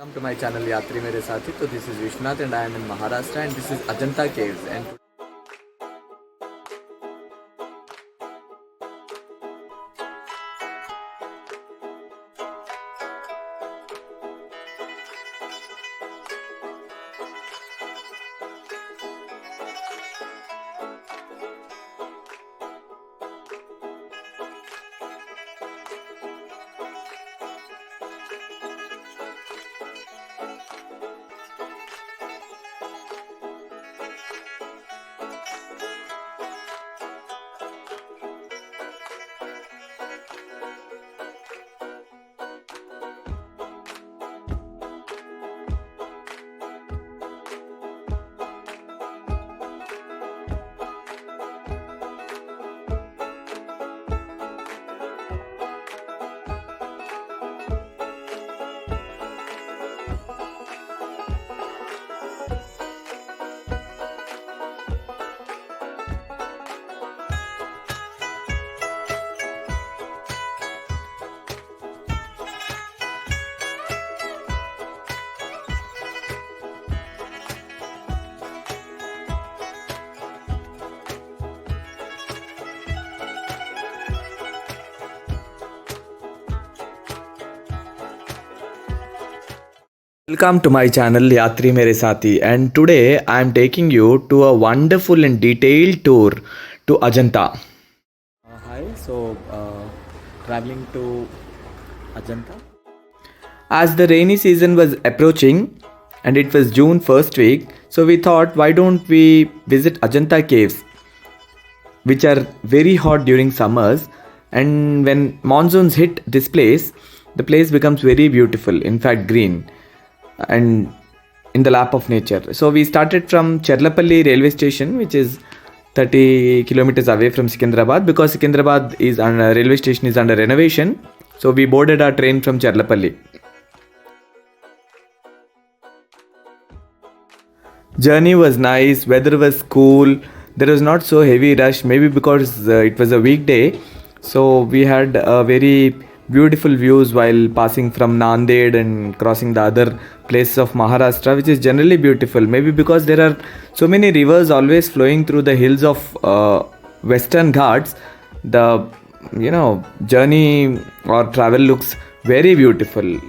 Welcome to my channel Yatri Mere Sathi. So this is Vishwanath and I am in Maharashtra and this is Ajanta Caves and welcome to my channel Yatri Mere Sathi and today I am taking you to a wonderful and detailed tour to Ajanta. Traveling to Ajanta. As the rainy season was approaching and it was June first week, so we thought why don't we visit Ajanta Caves, which are very hot during summers, and when monsoons hit this place, the place becomes very beautiful, in fact green and in the lap of nature. So we started from Cherlapalli railway station, which is 30 kilometers away from Secunderabad, because Secunderabad is railway station is under renovation. So we boarded our train from Cherlapalli. Journey was nice, weather was cool, there was not so heavy rush, maybe because it was a weekday. So we had a very beautiful views while passing from Nanded and crossing the other places of Maharashtra, which is generally beautiful. Maybe because there are so many rivers always flowing through the hills of Western Ghats, the journey or travel looks very beautiful.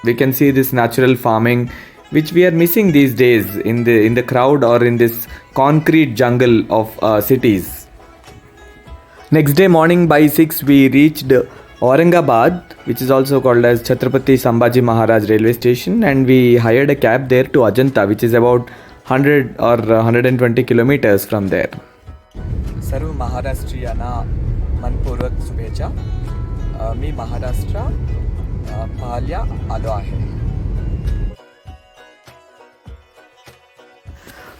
We can see this natural farming, which we are missing these days in the crowd or in this concrete jungle of cities. Next day morning by 6 we reached Aurangabad, which is also called as Chhatrapati Sambhaji Maharaj railway station, and we hired a cab there to Ajanta, which is about 100 or 120 kilometers from there. सर्व महाराष्ट्रीयांना मनपूर्वक शुभेच्छा. मी महाराष्ट्र पाहायला आलो आहे.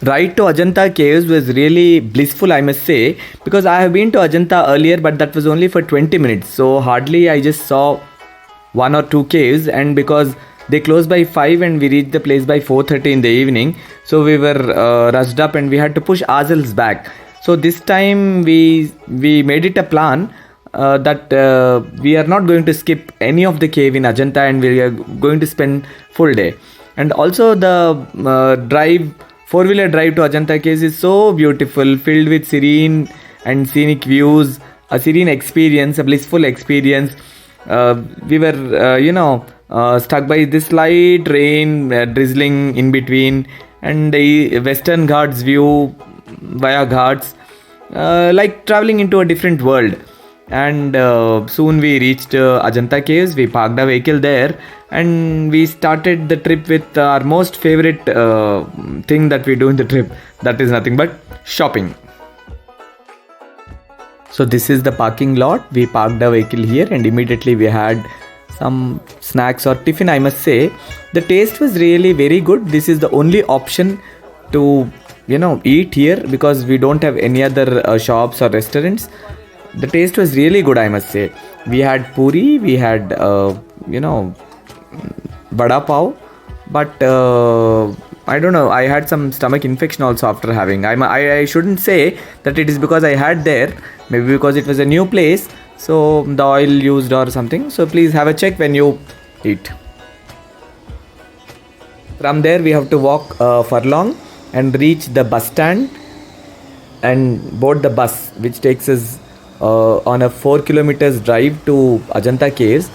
Ride to Ajanta Caves was really blissful, I must say, because I have been to Ajanta earlier, but that was only for 20 minutes. So hardly I just saw one or two caves, and because they closed by 5 and we reached the place by 4:30 in the evening, so we were rushed up and we had to push ourselves back. So this time we made it a plan that we are not going to skip any of the cave in Ajanta and we are going to spend full day. And also the 4-wheeler drive to Ajanta Caves is so beautiful, filled with serene and scenic views, a serene experience, a blissful experience. We were, stuck by this light rain drizzling in between, and the Western Ghats view via Ghats, like traveling into a different world. And soon we reached Ajanta Caves. We parked a vehicle there and we started the trip with our most favorite thing that we do in the trip, that is nothing but shopping. So this is the parking lot. We parked the vehicle here and immediately we had some snacks or tiffin, I must say. The taste was really very good. This is the only option to eat here because we don't have any other shops or restaurants. The taste was really good, I must say. We had puri, we had vada pav, but I don't know, I had some stomach infection also after having. I shouldn't say that it is because I had there, maybe because it was a new place, so the oil used or something. So please have a check when you eat. From there, we have to walk furlong and reach the bus stand and board the bus, which takes us on a 4 kilometers drive to Ajanta Caves.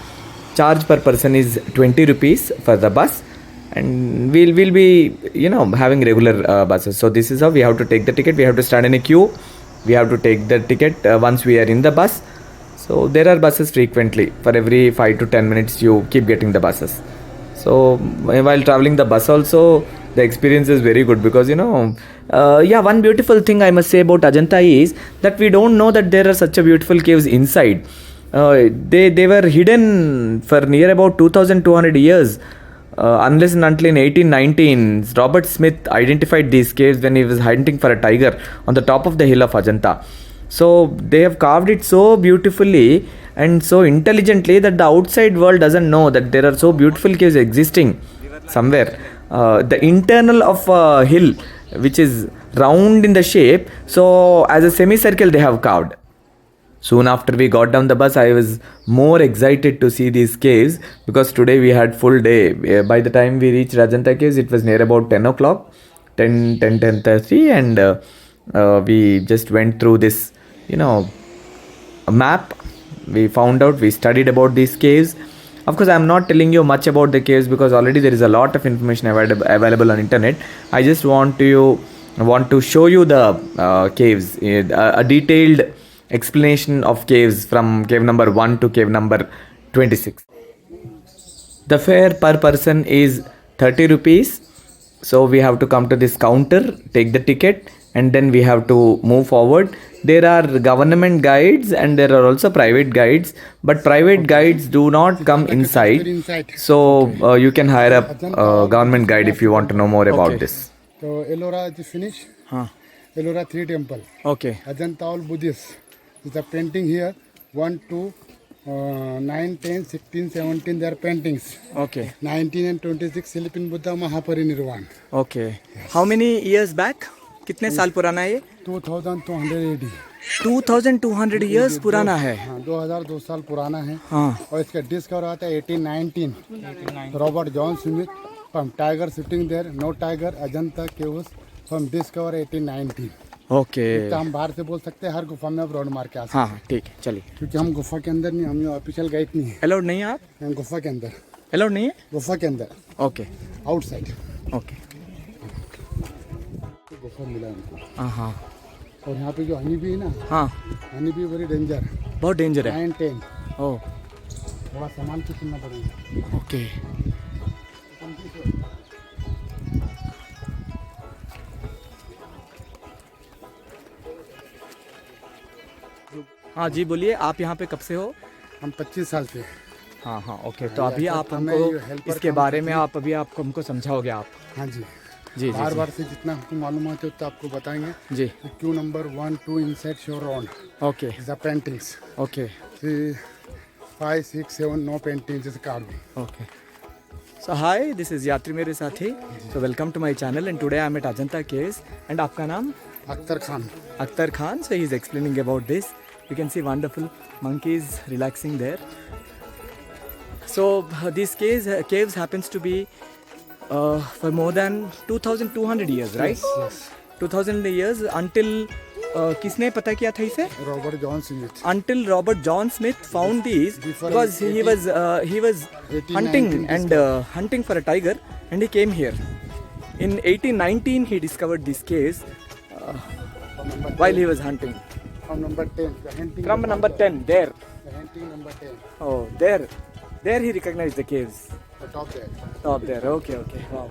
Charge per person is 20 rupees for the bus, and we'll be having regular buses. So this is how we have to take the ticket. We have to stand in a queue. We have to take the ticket once we are in the bus. So there are buses frequently. For every 5 to 10 minutes, you keep getting the buses. So while traveling the bus also, the experience is very good because one beautiful thing I must say about Ajanta is that we don't know that there are such a beautiful caves inside. They were hidden for near about 2200 years. Unless and until in 1819, Robert Smith identified these caves when he was hunting for a tiger on the top of the hill of Ajanta. So they have carved it so beautifully and so intelligently that the outside world doesn't know that there are so beautiful caves existing somewhere. The internal of a hill, which is round in the shape, so as a semicircle they have carved. Soon after we got down the bus, I was more excited to see these caves because today we had full day. By the time we reached Ajanta Caves, it was near about 10 o'clock, 10:30, and we just went through this, a map. We found out, we studied about these caves. Of course, I'm not telling you much about the caves because already there is a lot of information available on internet. I just want to show you the caves, a detailed explanation of caves from cave number 1 to cave number 26. The fare per person is 30 rupees. So we have to come to this counter, take the ticket, and then we have to move forward. There are government guides and there are also private guides, but private guides do not come inside. So you can hire a government guide if you want to know more about this. So Ellora is finished. Ellora 3 temple. Okay. Ajanta all Buddhist. It's a painting here. 1, 2, 9, 10, 16, 17. There are paintings. Okay. 19 and 26 Philippine Buddha Mahaparinirvan. Okay. Yes. How many years back? कितने साल पुराना है ये? 2280. 2200 years पुराना है. 2002 साल पुराना है. हाँ. और इसका डिस्कवर आता है 1819. Robert John Smith from tiger sitting there. No tiger. Ajanta caves from discover 1819. Okay. हम बाहर से बोल सकते हैं, हर गुफा में आप राउंड मार के आ सकते हैं. हाँ ठीक है, चलिए. क्योंकि हम गुफा के अंदर नहीं, हम ऑफिशियल गाइड नहीं है. अलाउड नहीं है आप? हम गुफा के अंदर. अलाउड नहीं है? गुफा के अंदर. ओके. आउटसाइड. ओके. गुफा मिला हमको. हाँ. और यहाँ पे जो हनी बी है ना. हाँ. Honey be very danger. बहुत डेंजर है. 9, 10. ओह. थोड़ा सामान से सुनना पड़ेगा. ओके. हाँ जी, बोलिए. आप यहाँ पे कब से हो? हम 25 साल से. हाँ. ओके. तो अभी आप हमको इसके बारे में आप हमको समझाओगे आप? हाँ जी. जी. बार से जितना हमको मालूम है तो आपको बताएंगे. जी. Q number 1, 2 inside show round. Okay. The paintings. Okay. 5, 6, 7 no paintings is carved. Okay. So hi, this is यात्री मेरे साथी. So welcome to my channel and today I am at Ajanta Caves. And आपका नाम? Akhtar Khan. Akhtar Khan. So he is explaining about this. You can see wonderful monkeys relaxing there. So these caves happens to be for more than 2200 years, right? Yes. 2000 years until किसने पता किया था इसे? Robert John Smith. Until Robert John Smith found these because he was hunting and hunting for a tiger and he came here. In 1819 he discovered these caves while he was hunting. From number 10. From number 10, there. The hunting number 10. Oh, there. There he recognized the caves. The top there. Top there. Okay. Wow.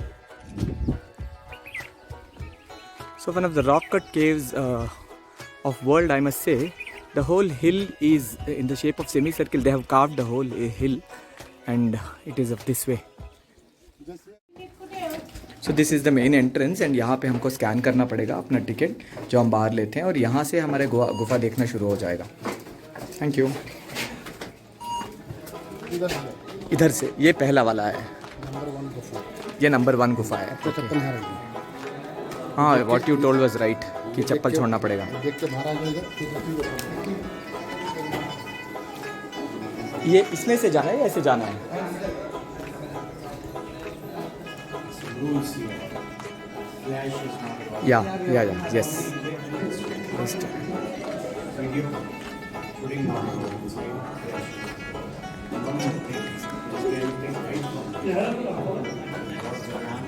So one of the rock cut caves of world, I must say. The whole hill is in the shape of semicircle. They have carved the whole hill and it is of this way. So this is the main entrance and यहाँ पे हमको scan करना पड़ेगा अपना ticket जो हम बाहर लेते हैं और यहाँ से हमारे गुफा देखना शुरू हो जाएगा. Thank you. इधर से ये पहला वाला है. नंबर 1 गुफा. ये नंबर 1 गुफा है. हाँ, what you told was right कि चप्पल छोड़ना पड़ेगा. देख के बाहर आ जाएगा. ये इसमें से जाना है या ऐसे जाना है? rules here. Flash is not about Yeah, yes. Just- video putting on the rules, right? Flash. One more thing, is there anything right from what's the RAM?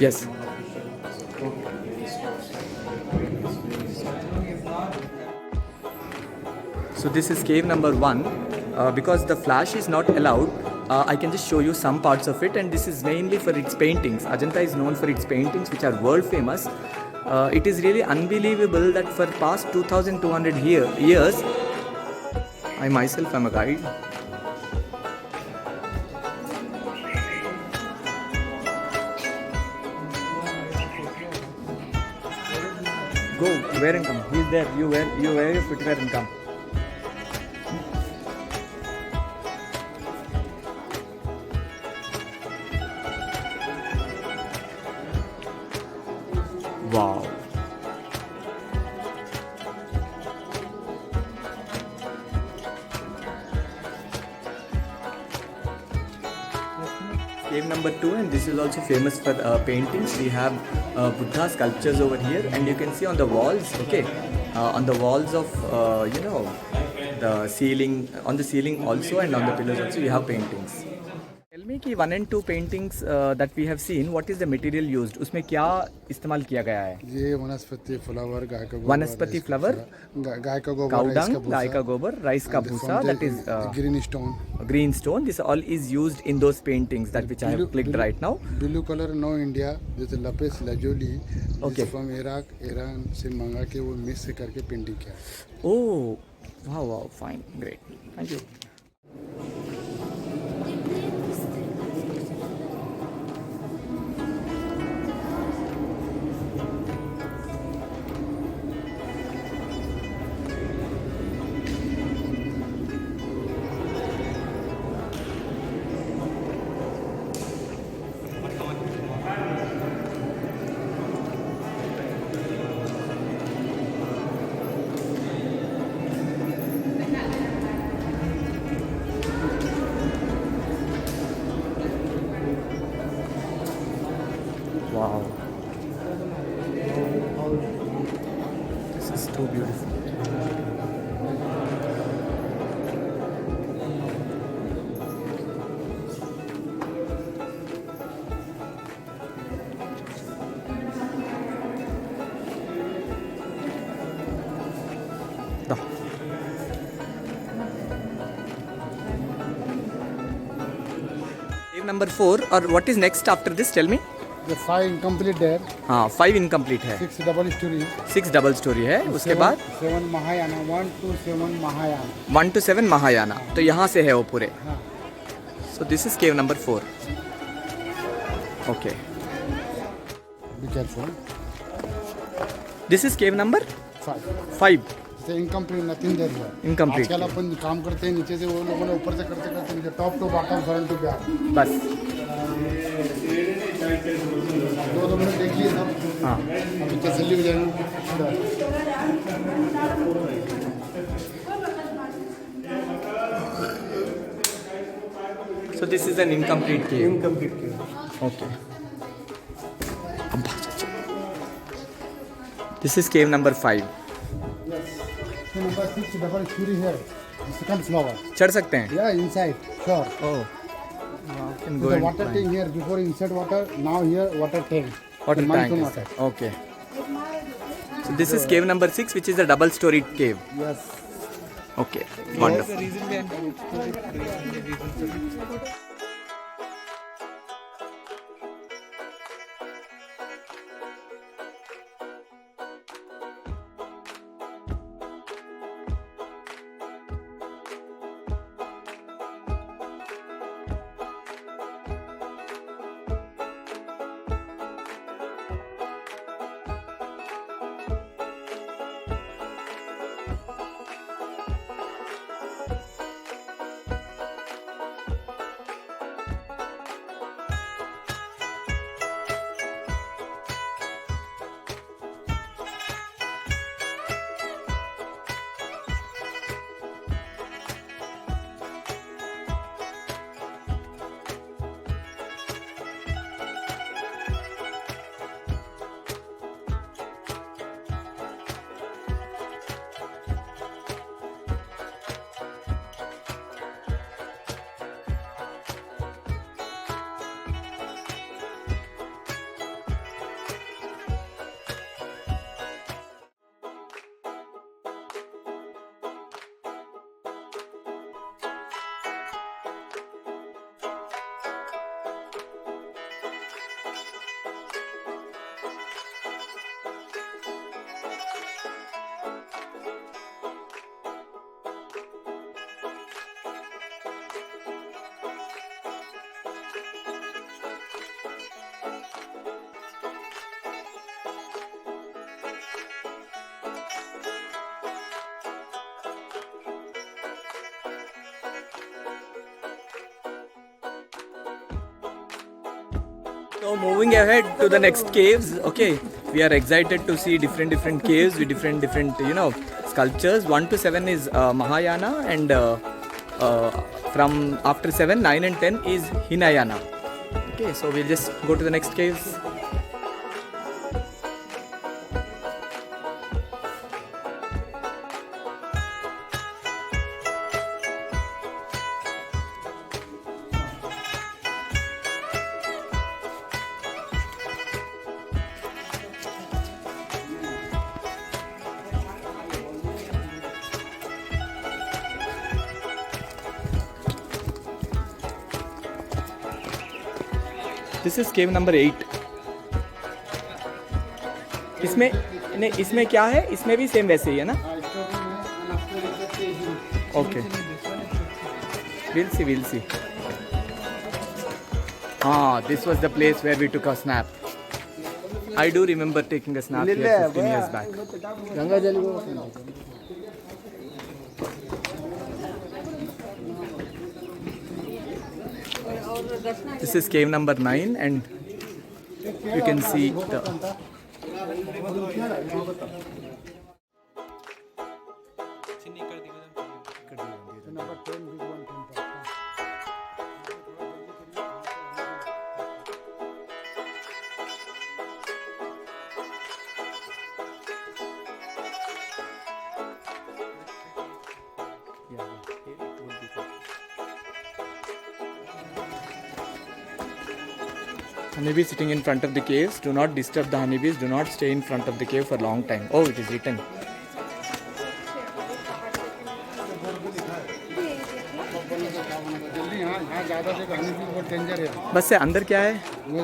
Yes. Not official. Okay, it stops. So this is cave number 1. Because the flash is not allowed, I can just show you some parts of it, and this is mainly for its paintings. Ajanta is known for its paintings, which are world famous. It is really unbelievable that for past 2200 years, I myself am a guide. Go, wear and come. He's there. You wear your footwear and come. Wow. Cave number 2, and this is also famous for paintings. We have Buddha sculptures over here, and you can see on the walls, okay, on the walls of the ceiling, on the ceiling also, and on the pillars also, you have paintings. Tell me कि 1 and 2 paintings that we have seen, what is the material used? उसमें क्या इस्तेमाल किया गया है? ये वनस्पति flower, गाय का गोबर, वनस्पति फ्लावर, गाय का गोबर, cow राइस का dung, गाय का गोबर, rice का and भूसा, from that the is green stone. green stone. This all is used in those paintings that which I have clicked right now. Blue color no India, जैसे lapis lazuli, Okay. from Iraq, Iran से मंगा के वो mix करके painting किया. Oh, wow, fine, great. Thank you. Wow. This is too beautiful. Da. Cave number 4, or what is next after this? Tell me. The 5 incomplete there, हाँ 5 incomplete है, 6 double story, 6 double storey है, उसके बाद 7 Mahayana, 1 to 7 Mahayana. 1 to 7 Mahayana, तो यहाँ से है वो पूरे. हाँ. So this is cave number 4. Okay. Be careful. This is cave number 5. 5. जैसे incomplete nothing there here. Incomplete. आजकल अपन काम करते हैं नीचे से, वो लोगों ने ऊपर से करते करते नीचे top to bottom front to back. बस. 2 मिनट देखिए सब. हाँ. अभी तसल्ली हो जाएगी. So this is an incomplete cave. Incomplete cave. Okay. This is cave number 5. So number 6 double story here. The second floor. चढ़ सकते हैं? Yeah, inside. Sure. Oh. Can So go the and water climb. tank here, before inside water, now here water tank. Water The tank monsoon is water. there. Okay. So this is cave number 6, which is a double-storied cave. Yes. Okay. Wonderful. So moving ahead to the next caves. Okay, we are excited to see different caves with different sculptures. 1 to 7 is Mahayana, and from after 7, 9 and 10 is Hinayana. Okay, so we'll just go to the next caves. This is cave number 8. इसमें नहीं, इसमें क्या है? इसमें भी same वैसे ही है ना? Okay. We'll see. This was the place where we took a snap. I do remember taking a snap here 15 years back. This is cave number 9, and you can see the Number 10, big one temple. Honeybees sitting in front of the caves. Do not disturb the honeybees. Do not stay in front of the cave for a long time. Oh, it is written. जल्दी यहाँ ज़्यादा से कहानी भी बहुत danger है। बस से अंदर क्या है? वो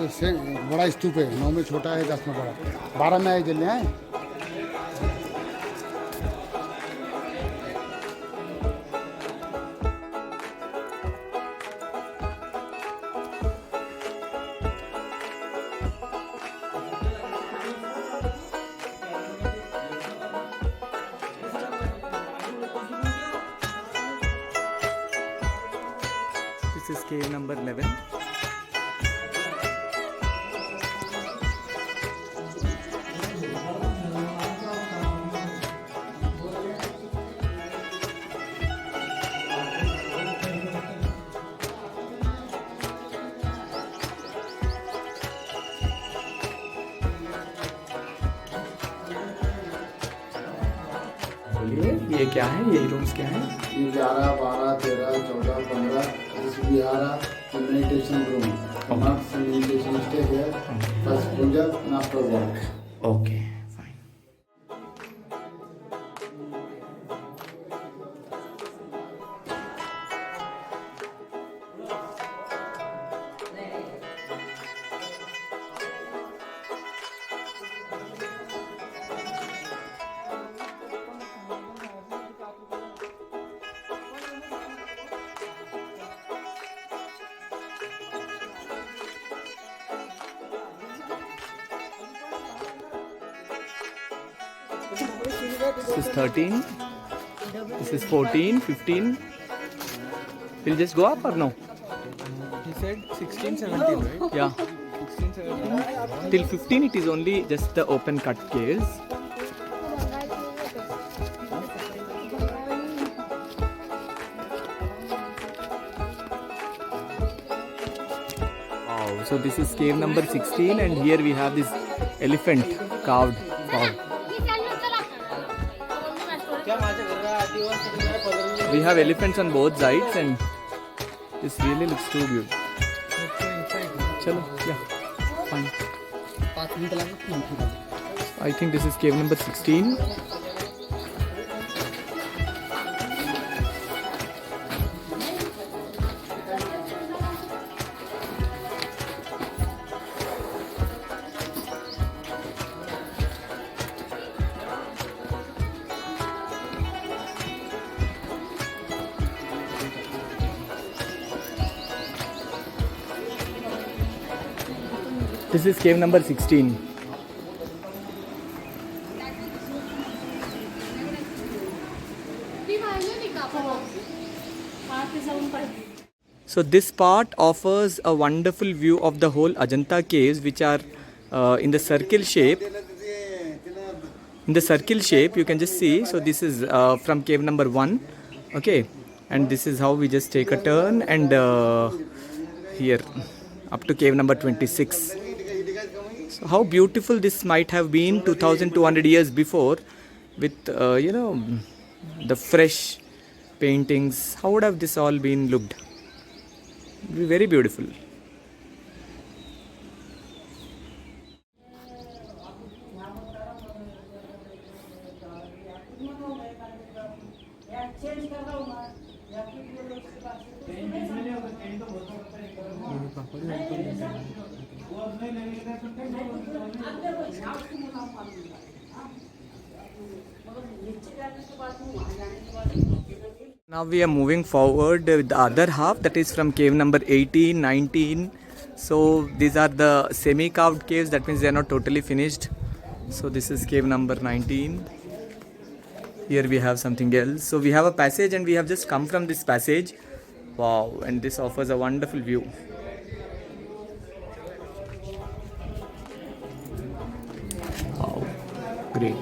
बड़ा स्तूप है, 9 में छोटा है, 10 में बड़ा, 12 में आए जल्दी आए। This is cave number 11. बोलिए, ये क्या है? ये रूम्स क्या है? 11, 12, 13, 14, 15, this Vihara, the meditation room. Amongst the meditation stay here, first puja and after work. Okay, fine. This is 13. This is 14, 15. We'll just go up or no? He said 16, 17, right? Yeah. 16, 17. Till 15 it is only just the open cut caves. Wow. So this is cave number 16, and here we have this elephant carved. Wow. We have elephants on both sides, and this really looks too good. Chalo, yeah, fine. I think this is cave number 16. This is cave number 16. So So this part offers a wonderful view of the whole Ajanta caves, which are in the circle shape. In the circle shape, you can just see. So this is from cave number 1, okay, and this is how we just take a turn, and here up to cave number 26. So how beautiful this might have been 2200 years before, with the fresh paintings. How would have this all been looked? Be very beautiful. Now we are moving forward with the other half, that is from cave number 18, 19. So these are the semi-carved caves, that means they are not totally finished. So this is cave number 19. Here we have something else. So we have a passage and we have just come from this passage. Wow, and this offers a wonderful view. Wow, great.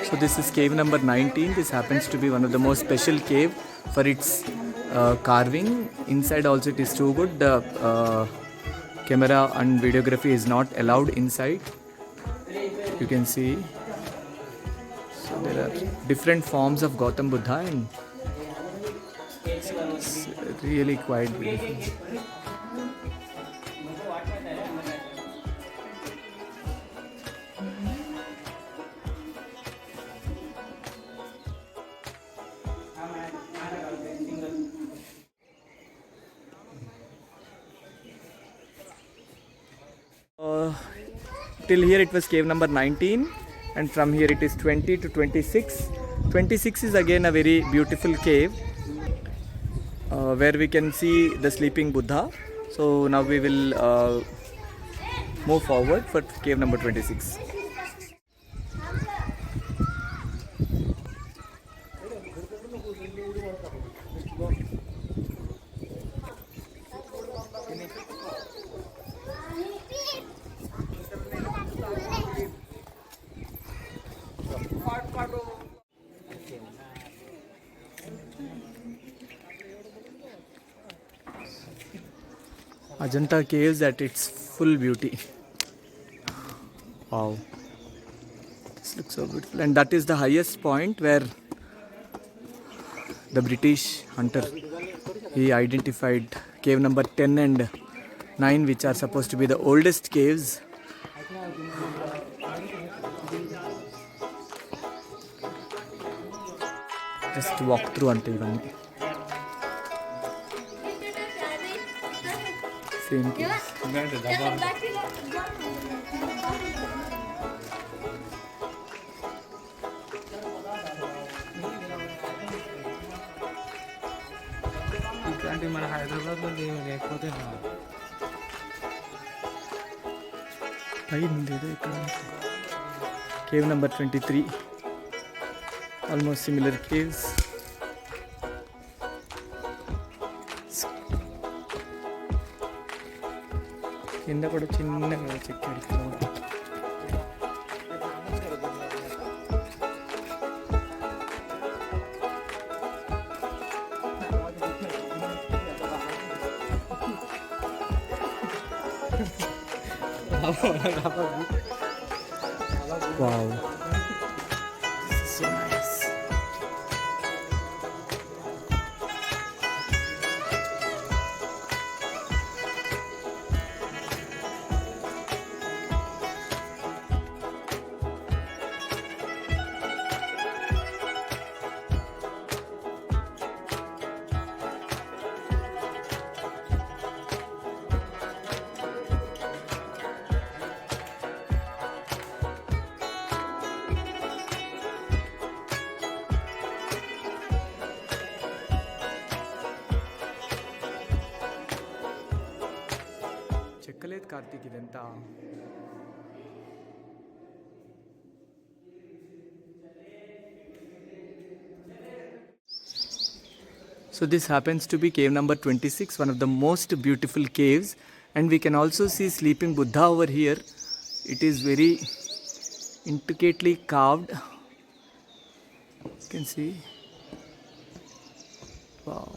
So this is cave number 19. This happens to be one of the most special cave for its carving. Inside also it is too good. The camera and videography is not allowed inside. You can see. So there are different forms of Gautam Buddha, and it's really quite beautiful. Till here it was cave number 19, and from here it is 20 to 26. 26 is again a very beautiful cave where we can see the sleeping Buddha. So now we will move forward for cave number 26. Ajanta caves at its full beauty. Wow, this looks so beautiful, and that is the highest point where the British hunter, he identified cave number 10 and 9, which are supposed to be the oldest caves. Just walk through until one. Same caves. ఇట్లాంటివి మన హైదరాబాద్లో లేకపోతే Cave number 23. Almost similar caves. కింద కూడా చిన్నగా చెక్కాడు ఇక్కడ కూడా. Wow. So nice. చెక్కలేదు Karthik ఇదంతా. So this happens to be cave number 26, one of the most beautiful caves, and we can also see sleeping Buddha over here. It is very intricately carved. You can see. Wow.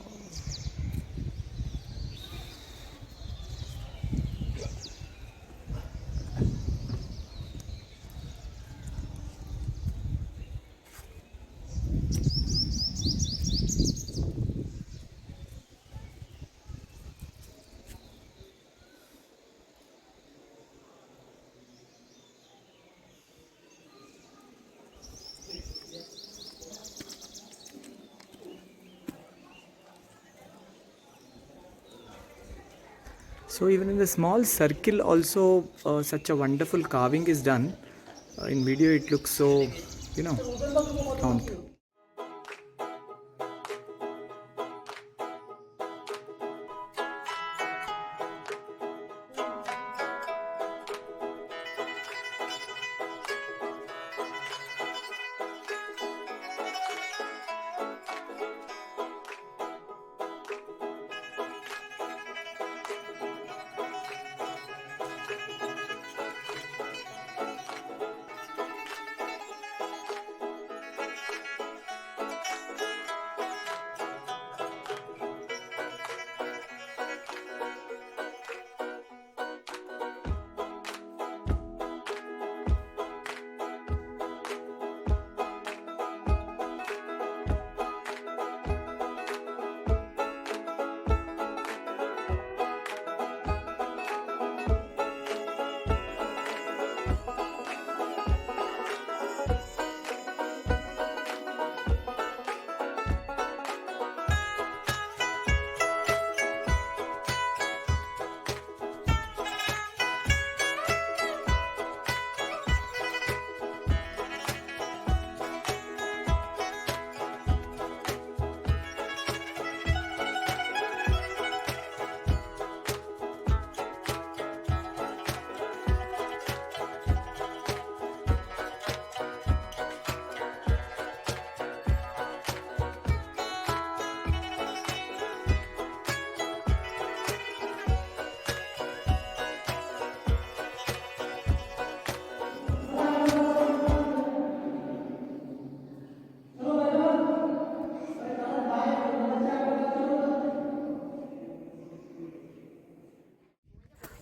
So even in the small circle also such a wonderful carving is done. In video it looks so, round.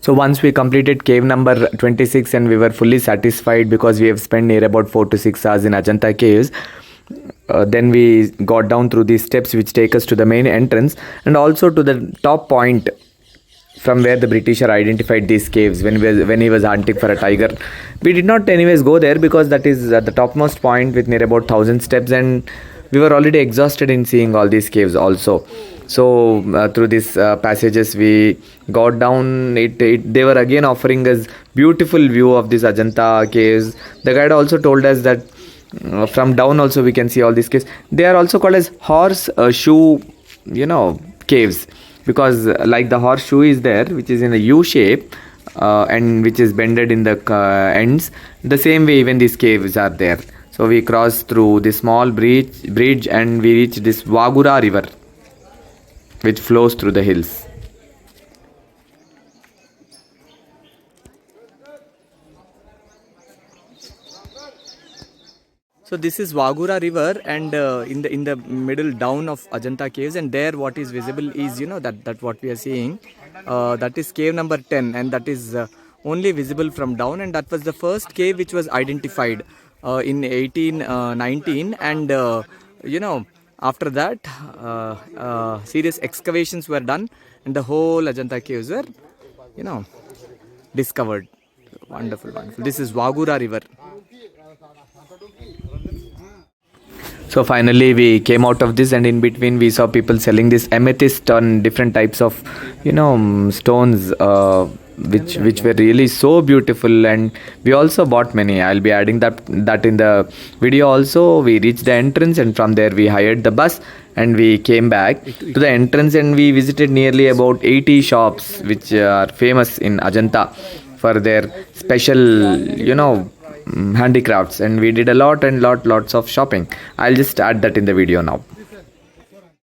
So once we completed cave number 26 and we were fully satisfied because we have spent near about 4 to 6 hours in Ajanta caves, then we got down through these steps which take us to the main entrance and also to the top point from where the Britisher identified these caves when he was hunting for a tiger. We did not anyways go there because that is at the topmost point with near about 1000 steps, and we were already exhausted in seeing all these caves also. So through these passages we got down. They were again offering us beautiful view of this Ajanta caves. The guide also told us that from down also we can see all these caves. They are also called as horseshoe, caves, because like the horseshoe is there, which is in a U shape and which is bended in the ends. The same way even these caves are there. So we crossed through this small bridge and we reached this Wagura river, which flows through the hills. So this is Wagura river, and in the middle down of Ajanta caves, and there what is visible is that what we are seeing. that is cave number 10, and that is only visible from down, and that was the first cave which was identified in 1819, and after that serious excavations were done, and the whole Ajanta caves were discovered. Wonderful, wonderful. This is Wagura river. So finally we came out of this, and in between we saw people selling this amethyst on different types of stones, which were really so beautiful, and we also bought many. I'll be adding that in the video also. We reached the entrance, and from there we hired the bus and we came back to the entrance, and we visited nearly about 80 shops which are famous in Ajanta for their special handicrafts, and we did a lots of shopping. I'll just add that in the video now.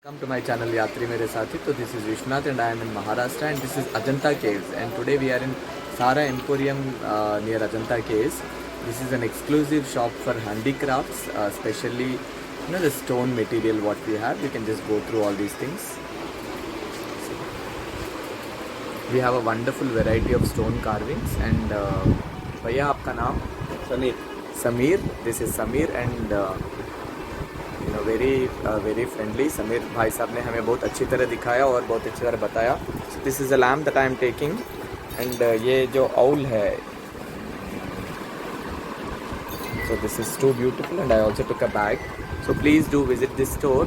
Come to my channel Yatri Mere Sathi. So this is Vishwanath and I am in Maharashtra, and this is Ajanta Caves, and today we are in Sara Emporium near Ajanta Caves. This is an exclusive shop for handicrafts, especially the stone material what we have. You can just go through all these things. We have a wonderful variety of stone carvings, and भैया आपका नाम? Samir. This is Samir, and very friendly. Samir भाई साहब ने हमें बहुत अच्छी तरह दिखाया और बहुत अच्छी तरह बताया. So this is a lamp that I am taking, and ये जो owl है, so this is too beautiful, and I also took a bag. So please do visit this store.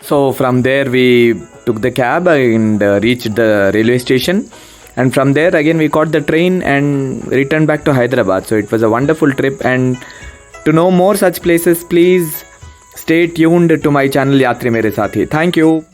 So from there we took the cab and reached the railway station, and from there again we caught the train and returned back to Hyderabad. So it was a wonderful trip, and to know more such places, please stay tuned to my channel Yatri Mere Sathi. Thank you.